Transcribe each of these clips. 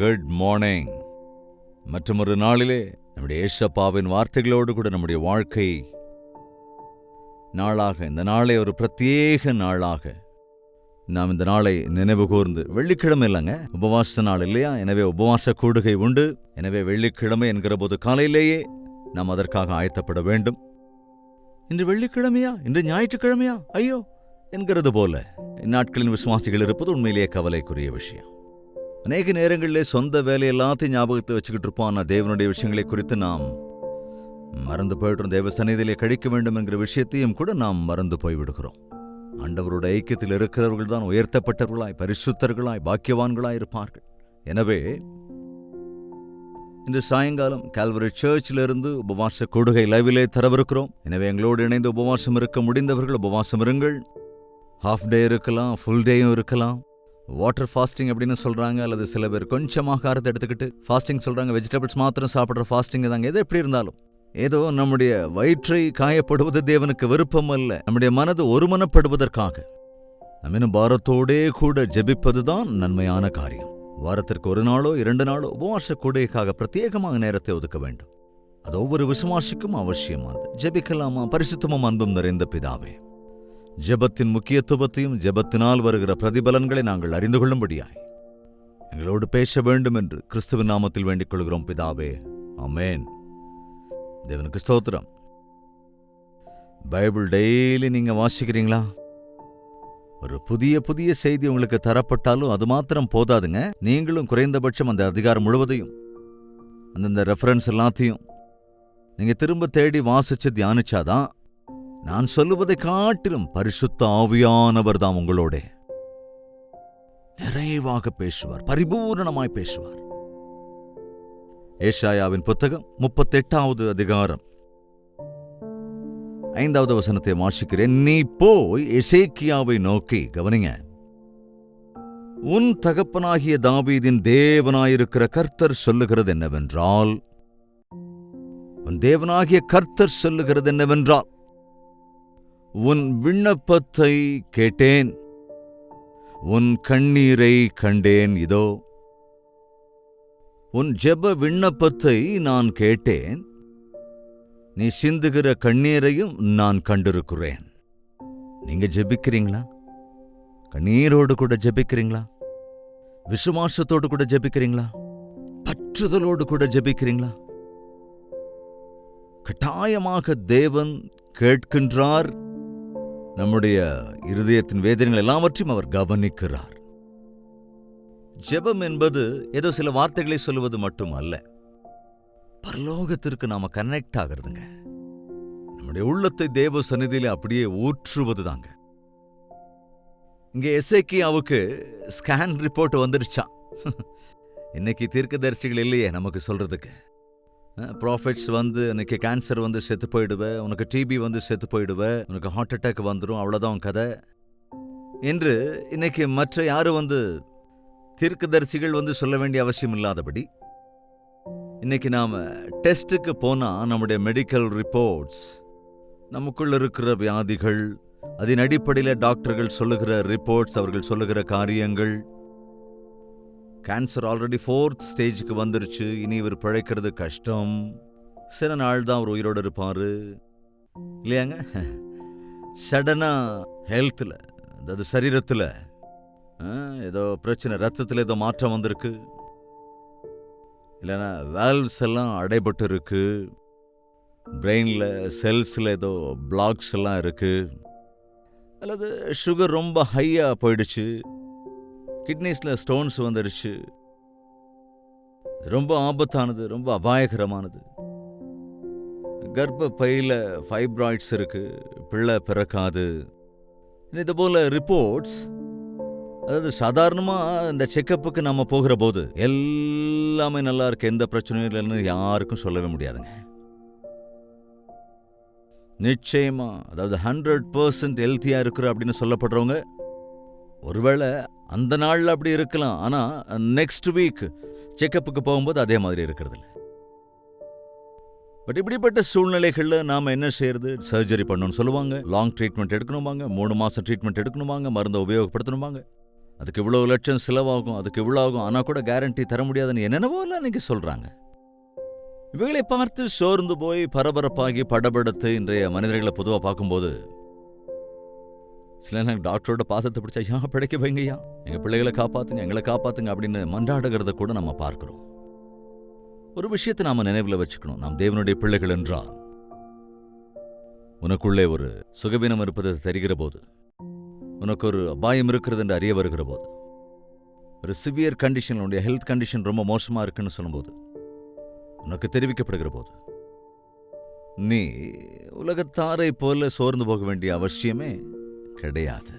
Good morning. மற்றொரு நாளிலே நம்முடைய ஏசப்பாவின் வார்த்தைகளோடு கூட நம்முடைய வாழ்க்கை நாளாக, இந்த நாளை ஒரு பிரத்யேக நாளாக நாம் இந்த நாளை நினைவு கூர்ந்து, வெள்ளிக்கிழமை இல்லைங்க, உபவாச நாள் இல்லையா? எனவே உபவாச கூடுகை உண்டு. எனவே வெள்ளிக்கிழமை என்கிற போது காலையிலேயே நாம் அதற்காக ஆயத்தப்பட வேண்டும். இன்று வெள்ளிக்கிழமையா, இன்று ஞாயிற்றுக்கிழமையா, ஐயோ என்கிறது போல இந்நாட்களின் விசுவாசிகள் இருப்பது உண்மையிலேயே கவலைக்குரிய விஷயம். அநேக நேரங்களிலே சொந்த வேலை எல்லாத்தையும் ஞாபகத்தை வச்சுக்கிட்டு இருப்போம். ஆனால் தேவனுடைய விஷயங்களை குறித்து நாம் மறந்து போயிடுறோம். தேவ சந்நிதியிலே கழிக்க வேண்டும் என்கிற விஷயத்தையும் கூட நாம் மறந்து போய்விடுகிறோம். ஆண்டவருடைய ஐக்கியத்தில் இருக்கிறவர்கள் தான் உயர்த்தப்பட்டவர்களாய், பரிசுத்தர்களாய், பாக்கியவான்களாய் இருப்பார்கள். எனவே இன்று சாயங்காலம் கால்வரி சர்ச்சிலிருந்து உபவாச கூடுகை லைவிலே தரவிருக்கிறோம். எனவே எங்களோடு இணைந்து உபவாசம் இருக்க முடிந்தவர்கள் உபவாசம் இருங்கள். ஹாஃப் டே இருக்கலாம், ஃபுல் டேயும் இருக்கலாம். வாட்டர் ஃபாஸ்டிங் அப்படின்னு சொல்றாங்க, அல்லது சில பேர் கொஞ்சம் ஆகாரத்தை எடுத்துக்கிட்டு ஃபாஸ்டிங் சொல்றாங்க. வெஜிடபிள்ஸ் மாத்திரம் சாப்பிட்ற ஃபாஸ்டிங் தாங்க. எது எப்படி இருந்தாலும் ஏதோ நம்முடைய வயிற்றை காயப்படுவது தேவனுக்கு விருப்பம் அல்ல. நம்முடைய மனது ஒருமனப்படுவதற்காக நம்ம இன்னும் பாரத்தோடே கூட ஜெபிப்பதுதான் நன்மையான காரியம். வாரத்திற்கு ஒரு நாளோ 2 நாளோ உபவாச கூடுகைக்காக பிரத்யேகமாக நேரத்தை ஒதுக்க வேண்டும். அது ஒவ்வொரு விசுவாசிக்கும் அவசியமானது. ஜெபிக்கலாமா? பரிசுத்தமும் அன்பும் நிறைந்த பிதாவே, ஜெபத்தின் முக்கியத்துவத்தையும் ஜெபத்தினால் வருகிற பிரதிபலன்களை நாங்கள் அறிந்து கொள்ளும்படியாய் எங்களோடு பேச வேண்டும் என்று கிறிஸ்துவின் நாமத்தில் வேண்டிக் கொள்கிறோம் பிதாவே, ஆமென். தேவனுக்கு ஸ்தோத்திரம். பைபிள் டெய்லி நீங்க வாசிக்கிறீங்களா? ஒரு புதிய செய்தி உங்களுக்கு தரப்பட்டாலும் அது மாத்திரம் போதாதுங்க. நீங்களும் குறைந்தபட்சம் அந்த அதிகாரம் முழுவதையும், அந்தந்த ரெஃபரன்ஸ் எல்லாத்தையும் நீங்க திரும்ப தேடி வாசிச்சு தியானிச்சாதான் நான் சொல்லுவதை காட்டிலும் பரிசுத்த ஆவியானவர் தான் உங்களோட நிறைவாக பேசுவார், பரிபூரணமாய் பேசுவார். ஏசாயாவின் புத்தகம் 38வது அதிகாரம் 5வது வசனத்தை வாசிக்கிறேன். நீ போய் எசேக்கியாவை நோக்கி, கவனிங்க, உன் தகப்பனாகிய தாவீதின் தேவனாயிருக்கிற கர்த்தர் சொல்லுகிறது என்னவென்றால், உன் தேவனாகிய கர்த்தர் சொல்லுகிறது என்னவென்றால், உன் விண்ணப்பத்தை கேட்டேன், உன் கண்ணீரை கண்டேன். இதோ உன் ஜெப விண்ணப்பத்தை நான் கேட்டேன், நீ சிந்துகிற கண்ணீரையும் நான் கண்டிருக்கிறேன். நீங்க ஜெபிக்கிறீங்களா? கண்ணீரோடு கூட ஜெபிக்கிறீங்களா? விசுவாசத்தோடு கூட ஜெபிக்கிறீங்களா? பற்றுதலோடு கூட ஜெபிக்கிறீங்களா? கட்டாயமாக தேவன் கேட்கின்றார். நம்முடைய இருதயத்தின் வேதனைகள் எல்லாவற்றையும் அவர் கவனிக்கிறார். ஜெபம் என்பது ஏதோ சில வார்த்தைகளை சொல்லுவது மட்டும் அல்ல, பரலோகத்திற்கு நாம கனெக்ட் ஆகிறதுங்க. நம்முடைய உள்ளத்தை தேவ சந்நிதியில அப்படியே ஊற்றுவது தாங்க. இங்க எசேக்கியாவுக்கு ஸ்கேன் ரிப்போர்ட் வந்துடுச்சான். இன்னைக்கு தீர்க்கதரிசிகள் இல்லையே நமக்கு சொல்றதுக்கு. ப்ராஃபிட்ஸ் வந்து இன்னைக்கு கேன்சர் வந்து செத்து போயிடுவ, உனக்கு டிபி வந்து செத்து போயிடுவ, உனக்கு ஹார்ட் அட்டாக் வந்துடும், அவ்வளோதான் கதை என்று இன்னைக்கு மற்ற யாரும் வந்து தீர்க்கதரிசிகள் வந்து சொல்ல வேண்டிய அவசியம் இல்லாதபடி, இன்னைக்கு நாம டெஸ்ட்டுக்கு போனா நம்முடைய மெடிக்கல் ரிப்போர்ட்ஸ், நமக்குள்ள இருக்கிற வியாதிகள், அதன் அடிப்படையில் டாக்டர்கள் சொல்லுகிற ரிப்போர்ட்ஸ், அவர்கள் சொல்லுகிற காரியங்கள், கேன்சர் ஆல்ரெடி 4th ஸ்டேஜுக்கு வந்துருச்சு, இனி இவர் பிழைக்கிறது கஷ்டம், சில நாள் தான் அவர் உயிரோடு இருப்பாரு இல்லையாங்க. சடனா ஹெல்த்தில், அதாவது சரீரத்தில் ஏதோ பிரச்சனை, ரத்தத்தில் ஏதோ மாற்றம் வந்திருக்கு, இல்லைன்னா வேல்வ்ஸ் எல்லாம் அடைபட்டு இருக்கு, பிரெயினில் செல்ஸில் ஏதோ பிளாக்ஸ் எல்லாம் இருக்கு, அல்லது சுகர் ரொம்ப ஹையாக போயிடுச்சு, கிட்னிஸில் ஸ்டோன்ஸ் வந்துடுச்சு. ரொம்ப ஆபத்தானது, ரொம்ப அபாயகரமானது. கர்ப்ப பையில ஃபைப்ராய்ட்ஸ் இருக்கு, பிள்ளை பிறக்காது. இது போல ரிப்போர்ட்ஸ், அதாவது சாதாரணமாக இந்த செக்கப்புக்கு நம்ம போகிற போது எல்லாமே நல்லா இருக்கு, எந்த பிரச்சனையும் இல்லைன்னு யாருக்கும் சொல்லவே முடியாதுங்க. நிச்சயமா, அதாவது 100% ஹெல்த்தியா இருக்கிற அப்படின்னு சொல்லப்படுறவங்க ஒருவேளை அந்த நாளில் அப்படி இருக்கலாம், ஆனால் நெக்ஸ்ட் வீக் செக்கப்புக்கு போகும்போது அதே மாதிரி இருக்கிறது இல்லை. பட் இப்படிப்பட்ட சூழ்நிலைகளில் நாம் என்ன செய்யறது? சர்ஜரி பண்ணணும்னு சொல்லுவாங்க, லாங் ட்ரீட்மெண்ட் எடுக்கணுமாங்க, 3 மாதம் ட்ரீட்மெண்ட் எடுக்கணுமாங்க, மருந்தை உபயோகப்படுத்தணுமாங்க. அதுக்கு இவ்வளவு லட்சம் செலவாகும், அதுக்கு இவ்வளோ ஆகும், ஆனால் கூட கேரண்டி தர முடியாதுன்னு என்னென்னவோலாம் இன்னைக்கு சொல்றாங்க. இவைகளை பார்த்து சோர்ந்து போய் பரபரப்பாகி படபடுத்து இன்றைய மனிதர்களை பொதுவாக பார்க்கும்போது சில நேரம் டாக்டரோட பாதத்தை பிடிச்சா, ஐயா பிழைக்க வைங்கய்யா, எங்கள் பிள்ளைகளை காப்பாத்துங்க, எங்களை காப்பாத்துங்க அப்படின்னு மன்றாடுகிறத கூட நம்ம பார்க்கிறோம். ஒரு விஷயத்தை நாம நினைவில் வச்சுக்கணும். நாம் தேவனுடைய பிள்ளைகள் என்றால் உனக்குள்ளே ஒரு சுகவீனம் இருப்பது தெரிகிற போது, உனக்கு ஒரு அபாயம் இருக்கிறது என்று அறிய வருகிற போது, ஒரு சிவியர் கண்டிஷன், உன்னுடைய ஹெல்த் கண்டிஷன் ரொம்ப மோசமா இருக்குன்னு சொல்லும்போது, உனக்கு தெரிவிக்கப்படுகிற போது, நீ உலகத்தாரை போல சோர்ந்து போக வேண்டிய அவசியமே கிடையாது.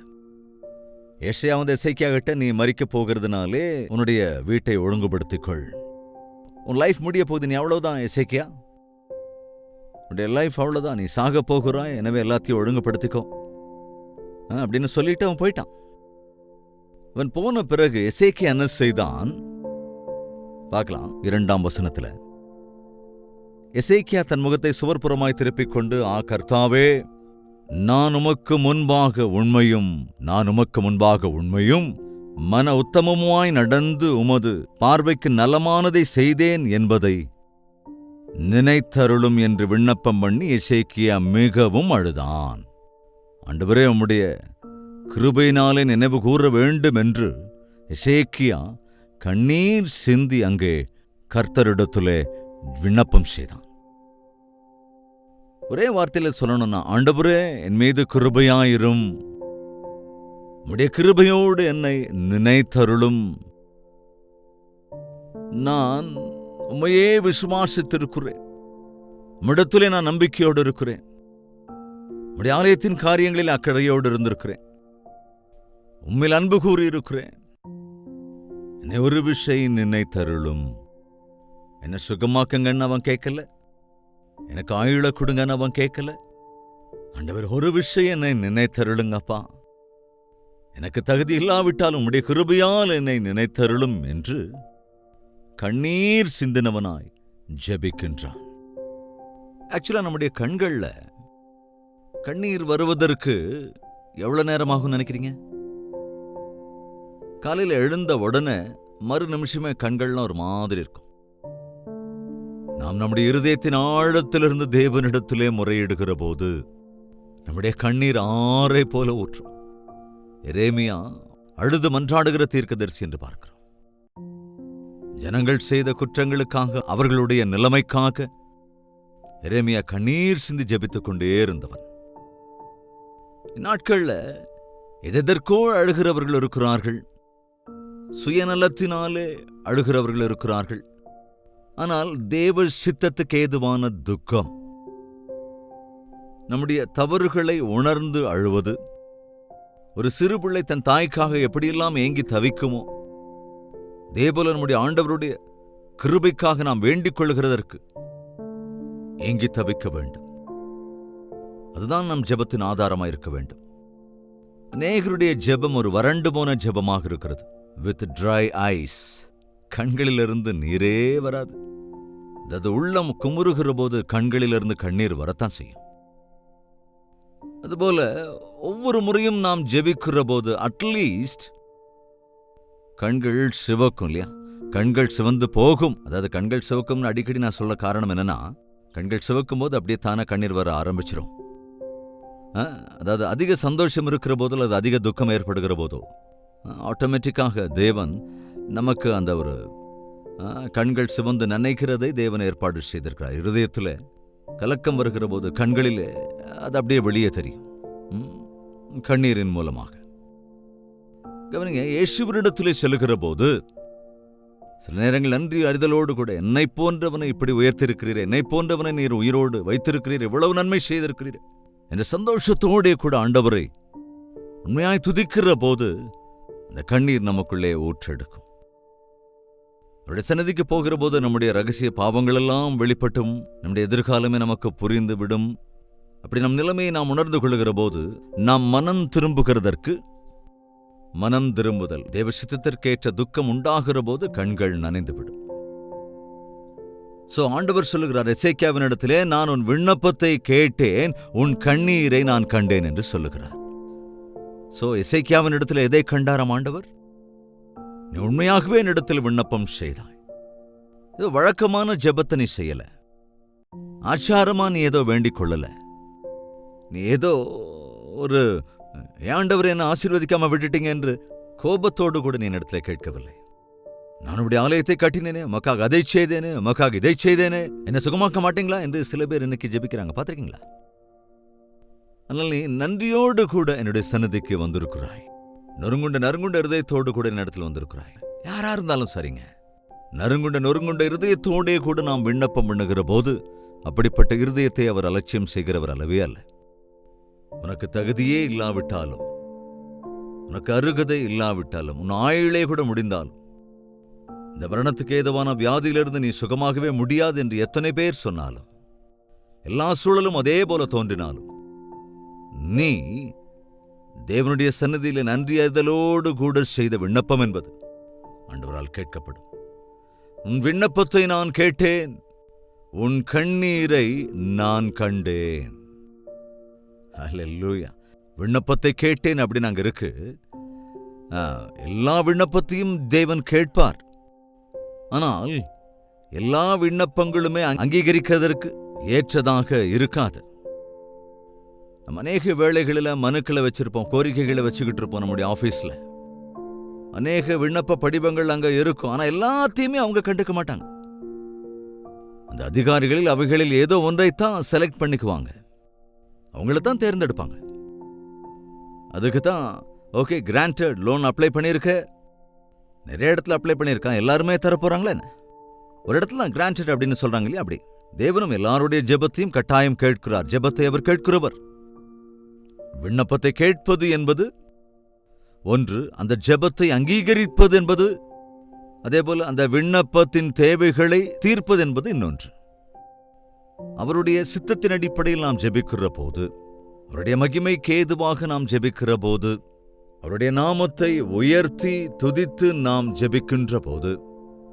ஏசாயா எசேக்கியாகிட்ட நீ மரிக்க போகிறதுனாலே உன்னுடைய வீட்டை ஒழுங்குபடுத்திக்கொள், உன் லைஃப் முடிய போகுது, நீ அவ்வளவுதான் எசேக்கியா, உன்னுடைய லைஃப் அவ்வளவுதான், நீ சாக போகிறாய், எனவே எல்லாத்தையும் ஒழுங்குபடுத்திக்கோ அப்படின்னு சொல்லிட்டு அவன் போயிட்டான். அவன் போன பிறகு எசேக்கியா என்ன செய்தான் பார்க்கலாம். 2ஆம் வசனத்துல எசேக்கியா தன் முகத்தை சுவர்புறமாய் திருப்பிக் கொண்டு, கர்த்தாவே, நான் உமக்கு முன்பாக உண்மையும் மன உத்தமமாய் நடந்து உமது பார்வைக்கு நலமானதை செய்தேன் என்பதை நினைத்தருளும் என்று விண்ணப்பம் பண்ணி எசேக்கியா மிகவும் அழுதான். ஆண்டவரே, உம்முடைய கிருபையினாலே நினைவு கூற வேண்டும் என்று எசேக்கியா கண்ணீர் சிந்தி அங்கே கர்த்தரிடத்திலே விண்ணப்பம் செய்தான். ஒரே வார்த்தையில சொல்லணும்னா, ஆண்டவரே என் மீது கிருபையாயிரும், உம்முடைய கிருபையோடு என்னை நினைத்தருளும், நான் உம்மையே விசுவாசித்திருக்கிறேன், உம்மிடத்திலே நான் நம்பிக்கையோடு இருக்கிறேன், உம்முடைய ஆலயத்தின் காரியங்களில் அக்கறையோடு இருந்திருக்கிறேன், உம்மில் அன்பு கூறியிருக்கிறேன், என்னை ஒரு விஷயம் நினைத்தருளும், என்ன சுகமாக்குங்கன்னு அவன் கேட்கல, எனக்கு ஆயுள கொடுங்கன்னு அவன் கேட்கல. ஆண்டவர், ஒரு விஷயம் என்னை நினைத்தருளுங்கப்பா, எனக்கு தகுதி இல்லாவிட்டாலும் உம்முடைய கிருபையால் என்னை நினைத்தருளும் என்று கண்ணீர் சிந்தினவனாய் ஜெபிக்கின்றான். ஆக்சுவலா நம்முடைய கண்கள்ல கண்ணீர் வருவதற்கு எவ்வளவு நேரமாகும் நினைக்கிறீங்க? காலையில எழுந்த உடனே மறு நிமிஷமே கண்கள்லாம் ஒரு மாதிரி இருக்கும். நாம் நம்முடைய இருதயத்தின் ஆழத்திலிருந்து தேவனிடத்திலே முறையிடுகிற போது நம்முடைய கண்ணீர் ஆறை போல ஊற்றும். எரேமியா அழுது மன்றாடுகிற தீர்க்கதரிசி என்று பார்க்கிறோம். ஜனங்கள் செய்த குற்றங்களுக்காக, அவர்களுடைய நிலைமைக்காக எரேமியா கண்ணீர் சிந்தி ஜெபித்துக் கொண்டே இருந்தவன். இந்நாட்கள்ல எதற்கோ அழுகிறவர்கள் இருக்கிறார்கள், சுயநலத்தினாலே அழுகிறவர்கள் இருக்கிறார்கள். ஆனால் தேவ சித்தத்துக்கு ஏதுவான துக்கம், நம்முடைய தவறுகளை உணர்ந்து அழுவது, ஒரு சிறு பிள்ளை தன் தாய்க்காக எப்படியெல்லாம் ஏங்கி தவிக்குமோ, தேவல நம்முடைய ஆண்டவருடைய கிருபைக்காக நாம் வேண்டிக் கொள்கிறதற்கு ஏங்கி தவிக்க வேண்டும். அதுதான் நம் ஜெபத்தின் ஆதாரமாக இருக்க வேண்டும். அநேகருடைய ஜெபம் ஒரு வறண்டு போன ஜெபமாக இருக்கிறது. வித் ட்ரை ஐஸ், கண்களிலிருந்து நீரே வராது. அது உள்ளம் குமுறுகிற போது கண்களிலிருந்து கண்ணீர் வரத்தான் செய்யும். அதுபோல ஒவ்வொரு முறையும் நாம் ஜெபிக்கிற போது அட்லீஸ்ட் கண்கள் சிவக்கும் இல்லையா? கண்கள் சிவந்து போகும். அதாவது கண்கள் சிவக்கும்னு அடிக்கடி நான் சொல்ல காரணம் என்னன்னா, கண்கள் சிவக்கும் போது அப்படியே தானே கண்ணீர் வர ஆரம்பிச்சிடும். அதாவது அதிக சந்தோஷம் இருக்கிற போதோ அல்லது அதிக துக்கம் ஏற்படுகிற போதோ ஆட்டோமேட்டிக்காக தேவன் நமக்கு அந்த ஒரு கண்கள் சிவந்து நினைக்கிறதை தேவன் ஏற்பாடு செய்திருக்கிறார். இருதயத்தில் கலக்கம் வருகிற போது கண்களிலே அது அப்படியே வெளியே தெரியும், கண்ணீரின் மூலமாக. கவனிங்க, இயேசுவினிடத்திலே செல்லுகிற போது சில நேரங்கள் நன்றி அறிதலோடு கூட, என்னை போன்றவனை இப்படி உயர்த்திருக்கிறீர், என்னை போன்றவனை நீர் உயிரோடு வைத்திருக்கிறீர், எவ்வளவு நன்மை செய்திருக்கிறீர் என்ற சந்தோஷத்தோடே கூட ஆண்டவரை உண்மையாய் துதிக்கிற போது இந்த கண்ணீர் நமக்குள்ளே ஊற்றெடுக்கும். அவருடைய சன்னதிக்கு போகிற போது நம்முடைய ரகசிய பாவங்கள் எல்லாம் வெளிப்பட்டும் நம்முடைய எதிர்காலமே நமக்கு புரிந்து விடும். அப்படி நம் நிலைமையை நாம் உணர்ந்து கொள்ளுகிற போது நாம் மனம் திரும்புகிறதற்கு, மனம் திரும்புதல் தேவ சித்தத்திற்கேற்ற துக்கம் உண்டாகிற போது கண்கள் நனைந்துவிடும். ஆண்டவர் சொல்லுகிறார் எசேக்கியாவினிடத்திலே, நான் உன் விண்ணப்பத்தை கேட்டேன், உன் கண்ணீரை நான் கண்டேன் என்று சொல்லுகிறார். எசேக்கியாவினிடத்தில் எதை கண்டாராம் ஆண்டவர்? நீ உண்மையாகவே என்னிடத்தில் விண்ணப்பம் செய்தாய். இது வழக்கமான ஜெபத்தை நீ செய்யல, ஆச்சாரமா நீ ஏதோ வேண்டிக் கொள்ளல, நீ ஏதோ ஒரு ஆண்டவர் என்ன ஆசீர்வதிக்காம விட்டுட்டீங்க என்று கோபத்தோடு கூட நீ என்னிடத்தில் கேட்கவில்லை. நான் உடைய ஆலயத்தை கட்டினேனே, உமக்காக அதை செய்தேனே, உமக்காக இதை செய்தேனே, என்ன சுகமாக்க மாட்டீங்களா என்று சில பேர் இன்னைக்கு ஜெபிக்கிறாங்க, பார்த்திருக்கீங்களா? அதனால் நீ நன்றியோடு கூட என்னுடைய சன்னதிக்கு வந்திருக்கிறாய். நொறுங்குண்ட இருதயத்தோடு கூட என்னிடத்தில் வந்திருக்கிறாய். யாரா இருந்தாலும் சரிங்க, நொறுங்குண்ட இருதயத்தோடே கூட நாம் விண்ணப்பம் பண்ணுகிற போது அப்படிப்பட்ட இருதயத்தை அவர் அலட்சியம் செய்கிறவர் அல்லவே அல்ல. உனக்கு தகுதியே இல்லாவிட்டாலும், உனக்கு அருகதை இல்லாவிட்டாலும், உன் ஆயுளே கூட முடிந்தாலும், இந்த மரணத்துக்கு ஏதுவான வியாதியிலிருந்து நீ சுகமாகவே முடியாது என்று எத்தனை பேர் சொன்னாலும், எல்லா சூழலும் அதே போல தோன்றினாலும், நீ தேவனுடைய சன்னதியிலே நன்றியதலோடு கூட செய்த விண்ணப்பம் என்பது ஆண்டவரால் கேட்கப்படும். உன் விண்ணப்பத்தை நான் கேட்டேன், உன் கண்ணீரை நான் கண்டேன். அல்லேலூயா. விண்ணப்பத்தை கேட்டேன் அப்படின்னு அங்க இருக்கு. எல்லா விண்ணப்பத்தையும் தேவன் கேட்பார். ஆனால் எல்லா விண்ணப்பங்களுமே அங்கீகரிக்கிறதற்கு ஏற்றதாக இருக்காது. நம்ம அநேக வேளைகளில் மனுக்களை வச்சிருப்போம், கோரிக்கைகளை வச்சுக்கிட்டு இருப்போம். நம்முடைய ஆபீஸ்ல அநேக விண்ணப்ப படிவங்கள் அங்க இருக்கும். ஆனா எல்லாத்தையுமே அவங்க கண்டுக்க மாட்டாங்க. அந்த அதிகாரிகளில் அவைகளில் ஏதோ ஒன்றைத்தான் செலக்ட் பண்ணிக்குவாங்க, அவங்கள தான் தேர்ந்தெடுப்பாங்க. அதுக்கு தான் ஓகே கிராண்டட் லோன் அப்ளை பண்ணியிருக்க, நிறைய இடத்துல அப்ளை பண்ணியிருக்கான், எல்லாருமே தரப்போறாங்களே, ஒரு இடத்துல கிராண்டட் அப்படின்னு சொல்றாங்க இல்லையா? அப்படி தேவனும் எல்லாருடைய ஜெபத்தையும் கட்டாயம் கேட்கிறார். ஜெபத்தை அவர் கேட்கிறவர். விண்ணப்பத்தை கேட்பது என்பது ஒன்று, அந்த ஜெபத்தை அங்கீகரிப்பது என்பது, அதேபோல அந்த விண்ணப்பத்தின் தேவைகளை தீர்ப்பது என்பது இன்னொன்று. அவருடைய சித்தத்தின் அடிப்படையில் நாம் ஜெபிக்கிற போது, அவருடைய மகிமைக்கு ஏதுவாக நாம் ஜெபிக்கிற போது, அவருடைய நாமத்தை உயர்த்தி துதித்து நாம் ஜெபிக்கின்ற போது,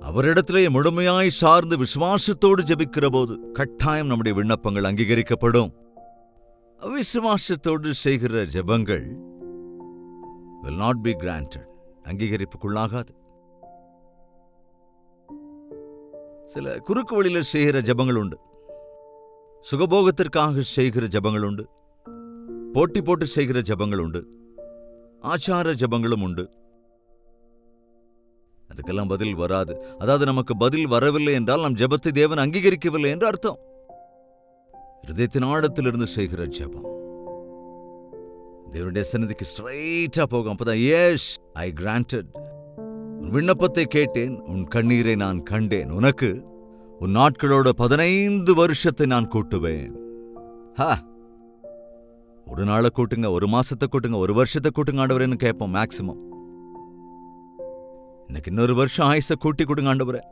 அவரிடத்திலே முழுமையாய் சார்ந்து விசுவாசத்தோடு ஜெபிக்கிற போது கட்டாயம் நம்முடைய விண்ணப்பங்கள் அங்கீகரிக்கப்படும். அவிசுவாசத்தோடு செய்கிற ஜெபங்கள் will not be granted, அங்கீகரிப்புக்குள்ளாகாது. சில குறுக்கு வழியில செய்கிற ஜெபங்கள் உண்டு, சுகபோகத்திற்காக செய்கிற ஜெபங்கள் உண்டு, போட்டி போட்டு செய்கிற ஜெபங்கள் உண்டு, ஆச்சார ஜெபங்களும் உண்டு. அதுக்கெல்லாம் பதில் வராது. அதாவது நமக்கு பதில் வரவில்லை என்றால் நம் ஜெபத்தை தேவன் அங்கீகரிக்கவில்லை என்று அர்த்தம். இருதயத்தின் ஆழத்திலிருந்து செய்கிற ஜெபம் தேவனுடைய சன்னதிக்கு ஸ்ட்ரைட்டா போகும். அப்பதான் எஸ் ஐ கிராண்டட், உன் விண்ணப்பத்தை கேட்டேன், உன் கண்ணீரை நான் கண்டேன், உனக்கு உன் நாட்களோட 15 வருஷத்தை நான் கூட்டுவேன். ஒரு நாளை கூட்டுங்க, ஒரு மாசத்தை கூட்டுங்க, ஒரு வருஷத்தை கூட்டுங்க ஆண்டவரேன்னு கேட்போம் மேக்சிமம். எனக்கு இன்னொரு வருஷம் ஆயுச கூட்டி கொடுங்க ஆண்டவரே.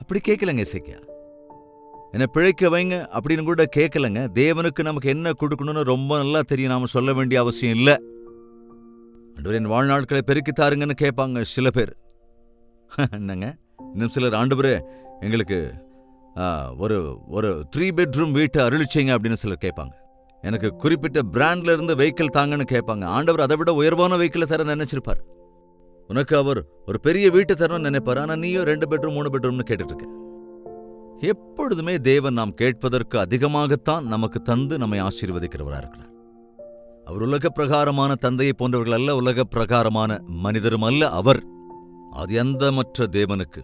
அப்படி கேட்கலங்க எசேக்கியா. என்னை பிழைக்க வைங்க அப்படின்னு கூட கேட்கலங்க. தேவனுக்கு நமக்கு என்ன கொடுக்கணும்னு ரொம்ப நல்லா தெரியும், நாம சொல்ல வேண்டிய அவசியம் இல்லை. ஆண்டவரே என் வாழ்நாட்களை பெருக்கி தாருங்கன்னு கேட்பாங்க சில பேர். என்னங்க இன்னும் சிலர் ஆண்டவரே எங்களுக்கு ஒரு 3 பெட்ரூம் வீட்டை அருளிச்சீங்க அப்படின்னு சிலர் கேட்பாங்க. எனக்கு குறிப்பிட்ட பிராண்ட்ல இருந்து வெஹிக்கிள் தாங்கன்னு கேட்பாங்க. ஆண்டவர் அதை விட உயர்வான வெஹிக்கிளை தர நினைச்சிருப்பார். உனக்கு அவர் ஒரு பெரிய வீட்டை தரணும்னு நினைப்பார். ஆனா நீயோ 2 பெட்ரூம் 3 பெட்ரூம்னு கேட்டுட்டு இருக்க. எப்பொழுதுமே தேவன் நாம் கேட்பதற்கு அதிகமாகத்தான் நமக்கு தந்து நம்மை ஆசீர்வதிக்கிறவராக இருக்கிறார். அவர் உலக பிரகாரமான தந்தையை போன்றவர்கள் அல்ல, உலக பிரகாரமான மனிதரும் அல்ல. அவர் அது அந்தமற்ற தேவனுக்கு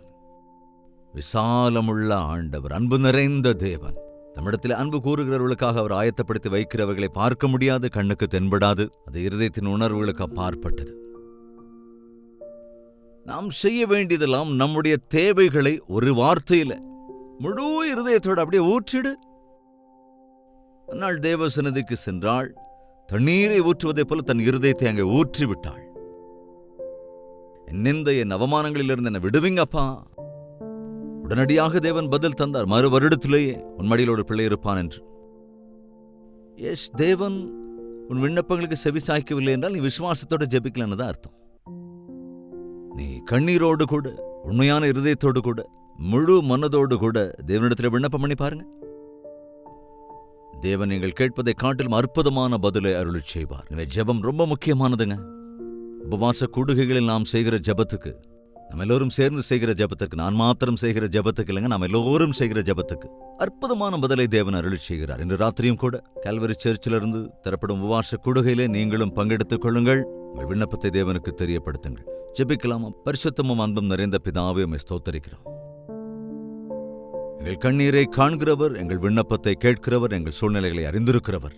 விசாலமுள்ள ஆண்டவர், அன்பு நிறைந்த தேவன். நம்மிடத்தில் அன்பு கூறுகிறவர்களுக்காக அவர் ஆயத்தப்படுத்தி வைக்கிறவர்களை பார்க்க முடியாது, கண்ணுக்கு தென்படாது. அது இருதயத்தின் உணர்வுகளுக்கு அப்பாற்பட்டது. நாம் செய்ய வேண்டியதெல்லாம் நம்முடைய தேவைகளை ஒரு வார்த்தையில முழு இருதயத்தோடு அப்படியே ஊற்றிடு. அந்நாள் தேவ சன்னதிக்கு சென்றாள், தண்ணீரை ஊற்றுவதைப் போல தன் இருதயத்தை அங்கே ஊற்றி விட்டாள். என் அவமானங்களிலிருந்து என்னை விடுவீங்கப்பா. உடனடியாக தேவன் பதில் தந்தார், மறு வருடத்திலேயே உன் மடியில் ஒரு பிள்ளை இருப்பான் என்று. எஸ், தேவன் உன் விண்ணப்பங்களுக்கு செவி சாய்க்கவில்லை என்றால் நீ விசுவாசத்தோடு ஜெபிக்கலன்னு தான் அர்த்தம். நீ கண்ணீரோடு கூட, உண்மையான இருதயத்தோடு கூட, முழு மனதோடு கூட தேவனிடத்தில் விண்ணப்பம் பண்ணி பாருங்க. தேவன் நீங்கள் கேட்பதை காட்டிலும் அற்புதமான பதிலை அருளி செய்வார். எனவே ஜெபம் ரொம்ப முக்கியமானதுங்க. உபவாச கூடுகைகளில் நாம் செய்கிற ஜெபத்துக்கு, நம்ம எல்லோரும் சேர்ந்து செய்கிற ஜெபத்துக்கு, நான் மாத்திரம் செய்கிற ஜெபத்துக்கு இல்லைங்க, நாம் எல்லோரும் செய்கிற ஜெபத்துக்கு அற்புதமான பதிலை தேவன் அருளிச் செய்கிறார். இன்று ராத்திரியும் கூட கால்வரி சர்ச்சிலிருந்து தரப்படும் உபவாச கூடுகையிலே நீங்களும் பங்கெடுத்துக் கொள்ளுங்கள். உங்கள் விண்ணப்பத்தை தேவனுக்கு தெரியப்படுத்துங்கள். ஜெபிக்கலாமா? பரிசுத்தமும் அன்பும் நிறைந்த பிதாவே, உம்மை ஸ்தோத்தரிக்கிறோம். எங்கள் கண்ணீரை காண்கிறவர், எங்கள் விண்ணப்பத்தை கேட்கிறவர், எங்கள் சூழ்நிலைகளை அறிந்திருக்கிறவர்,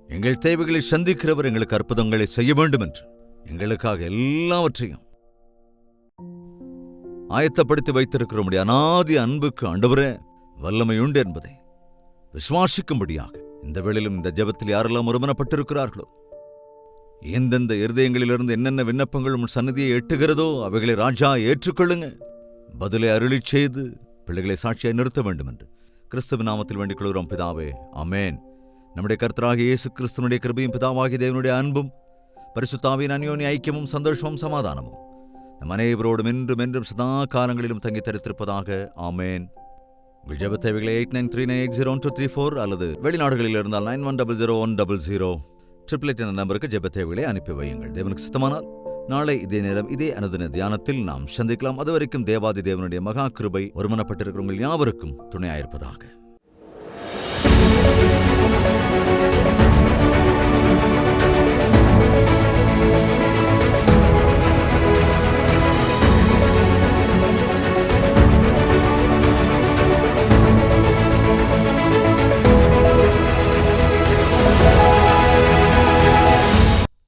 எங்கள் தேவைகளை சந்திக்கிறவர், எங்களுக்கு அற்புதங்களை செய்ய வேண்டும் என்று எங்களுக்காக எல்லாவற்றையும் ஆயத்தப்படுத்தி வைத்திருக்கிற உம்முடைய அநாதி அன்புக்கு ஆண்டவரே வல்லமை உண்டு என்பதை விசுவாசிக்கும்படியாக இந்த வேளையிலும் இந்த ஜெபத்தில் யாரெல்லாம் ஒருமனப்பட்டிருக்கிறார்களோ, எந்தெந்த இருதயங்களிலிருந்து என்னென்ன விண்ணப்பங்கள் உன் சன்னதியை எட்டுகிறதோ அவைகளை ராஜா ஏற்றுக்கொள்ளுங்க. பதிலை அருளிச் செய்து பிள்ளைகளை சாட்சியாய் நிறுத்த வேண்டும் என்று கிறிஸ்துவின் நாமத்தில் வேண்டிக் கொள்கிறோம் பிதாவே, ஆமென். நம்முடைய கர்த்தராகிய இயேசு கிறிஸ்துவினுடைய கிருபையும் பிதாவாகிய தேவனுடைய அன்பும் பரிசுத்த ஆவியின் அந்யோன்ய ஐக்கியமும் சந்தோஷமும் சமாதானமும் நம் அனைவரோடும் என்றும் என்றும் சதா காலங்களிலும் தங்கி தரித்திருப்பதாக, ஆமென். உங்கள் ஜெப தேவைகளை 8939801234 அல்லது வெளிநாடுகளில் இருந்தால் 91001008 என்ற நம்பருக்கு ஜெப தேவைகளை அனுப்பி வையுங்கள். தேவனுக்கு சுத்தமானால் நாளை இதே நேரம் இதே அனுதின தியானத்தில் நாம் சந்திக்கலாம். அதுவரைக்கும் தேவாதி தேவனுடைய மகா கிருபை ஒருமனப்பட்டிருக்கிறவங்கள் யாவருக்கும் துணையாயிருப்பதாக.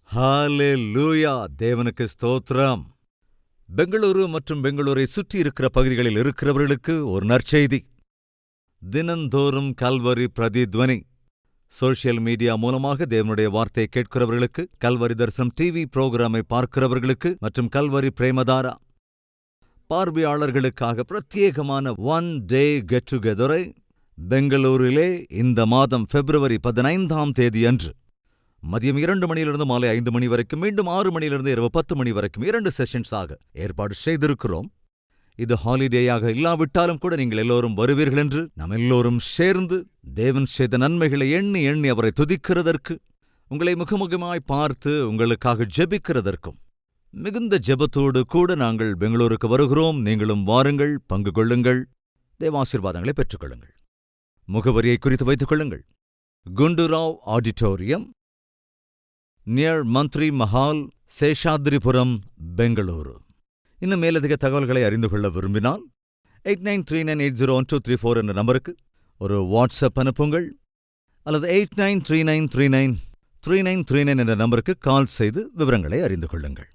ஹல்லேலூயா! தேவனுக்கு ஸ்தோத்திரம். பெங்களூரு மற்றும் பெங்களூரை சுற்றி இருக்கிற பகுதிகளில் இருக்கிறவர்களுக்கு ஒரு நற்செய்தி. தினந்தோறும் கல்வரி பிரதித்வனி சோஷியல் மீடியா மூலமாக தேவனுடைய வார்த்தையை கேட்கிறவர்களுக்கு, கல்வரி தரிசனம் டிவி புரோகிராமை பார்க்கிறவர்களுக்கு மற்றும் கல்வரி பிரேமதாரா பார்வையாளர்களுக்காக பிரத்யேகமான ஒன் டே கெட் டுகெதரை பெங்களூரிலே இந்த மாதம் பிப்ரவரி 15 அன்று மதியம் 2 மணியிலிருந்து மாலை 5 மணி வரைக்கும், மீண்டும் 6 மணியிலிருந்து இரவு 10 மணி வரைக்கும் 2 செஷன்ஸாக ஏற்பாடு செய்திருக்கிறோம். இது ஹாலிடேயாக இல்லாவிட்டாலும் கூட நீங்கள் எல்லோரும் வருவீர்கள் என்று நாம் எல்லோரும் சேர்ந்து தேவன் செய்த நன்மைகளை எண்ணி எண்ணி அவரை துதிக்கிறதற்கு, உங்களை முகமுகமாய் பார்த்து உங்களுக்காக ஜெபிக்கிறதற்கும் மிகுந்த ஜெபத்தோடு கூட நாங்கள் பெங்களூருக்கு வருகிறோம். நீங்களும் வாருங்கள், பங்கு கொள்ளுங்கள், தேவாசீர்வாதங்களை பெற்றுக்கொள்ளுங்கள். முகவரியை குறித்து வைத்துக் கொள்ளுங்கள். குண்டுராவ் ஆடிட்டோரியம், நியர் மந்திரி மஹால், சேஷாத்ரிபுரம், பெங்களூரு. இன்னும் மேலதிக தகவல்களை அறிந்து கொள்ள விரும்பினால் 8939801234 என்ற நம்பருக்கு ஒரு வாட்ஸ்அப் அனுப்புங்கள், அல்லது 8939393939 என்ற நம்பருக்கு கால் செய்து விவரங்களை அறிந்து கொள்ளுங்கள்.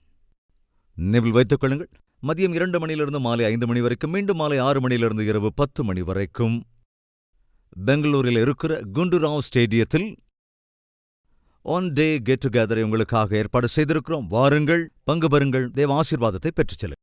நினைவில் வைத்துக் கொள்ளுங்கள், மதியம் 2 மணியிலிருந்து மாலை 5 மணி வரைக்கும், மீண்டும் மாலை 6 மணியிலிருந்து இரவு 10 மணி வரைக்கும் பெங்களூரில் இருக்கிற குண்டுராவ் ஸ்டேடியத்தில் ஒன் டே கெட் டுகெதரை உங்களுக்காக ஏற்பாடு செய்திருக்கிறோம். வாருங்கள், பங்கு பெறுங்கள், தேவ ஆசீர்வாதத்தை பெற்றுச் செல்லுங்கள்.